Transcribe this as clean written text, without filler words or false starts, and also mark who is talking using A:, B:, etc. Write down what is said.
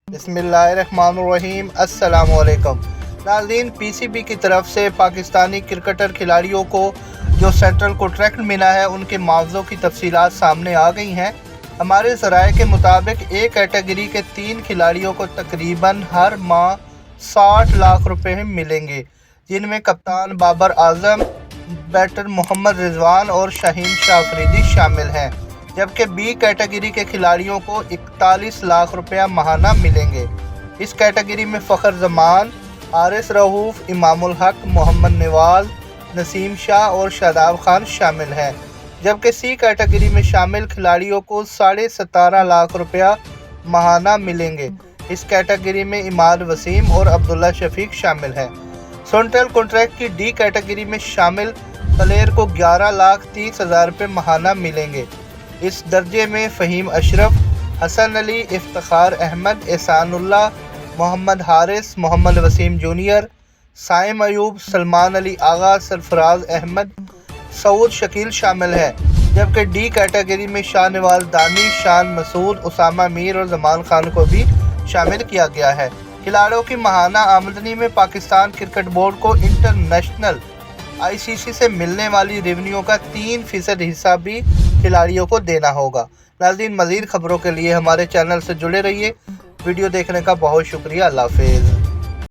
A: बिस्मिल्लाहिर्रहमानिर्रहीम। अस्सलाम वालेकुम नाज़रीन, पीसीबी की तरफ से पाकिस्तानी क्रिकेटर खिलाड़ियों को जो सेंट्रल कॉन्ट्रैक्ट मिला है उनके मुआवज़ों की तफसीलात सामने आ गई हैं। हमारे ज़राए के मुताबिक एक कैटेगरी के 3 खिलाड़ियों को तकरीबन हर माह 60 लाख रुपए मिलेंगे, जिनमें कप्तान बाबर आजम, बैटर मोहम्मद रिजवान और शाहीन शाह अफरीदी शामिल हैं। जबकि बी कैटेगरी के खिलाड़ियों को 41 लाख रुपया माहाना मिलेंगे। इस कैटेगरी में फ़खर जमान, हारिस रऊफ, इमामुल हक, मोहम्मद नवाज, नसीम शाह और शादाब खान शामिल हैं। जबकि सी कैटेगरी में शामिल खिलाड़ियों को 17.5 लाख रुपया माहाना मिलेंगे। इस कैटेगरी में इमाद वसीम और अब्दुल्ला शफीक शामिल हैं। सेंट्रल कॉन्ट्रैक्ट की डी कैटेगरी में शामिल प्लेयर को 11,30,000 रुपये माहाना मिलेंगे। इस दर्जे में फ़हीम अशरफ, हसन अली, इफ्तिखार अहमद, एहसानुल्लाह, मोहम्मद हारिस, मोहम्मद वसीम जूनियर, साइम अयूब, सलमान अली आगा, सरफराज अहमद, सऊद शकील शामिल हैं। जबकि डी कैटेगरी में शाहनवाज, दानिश, शान मसूद, उसामा मीर और जमान खान को भी शामिल किया गया है। खिलाड़ियों की माहाना आमदनी में पाकिस्तान क्रिकेट बोर्ड को इंटरनेशनल आईसीसी से मिलने वाली रेवेन्यू का 3% हिस्सा भी खिलाड़ियों को देना होगा। नाज़रीन, मज़ीद खबरों के लिए हमारे चैनल से जुड़े रहिए। वीडियो देखने का बहुत शुक्रिया। अल्लाह हाफ़िज़।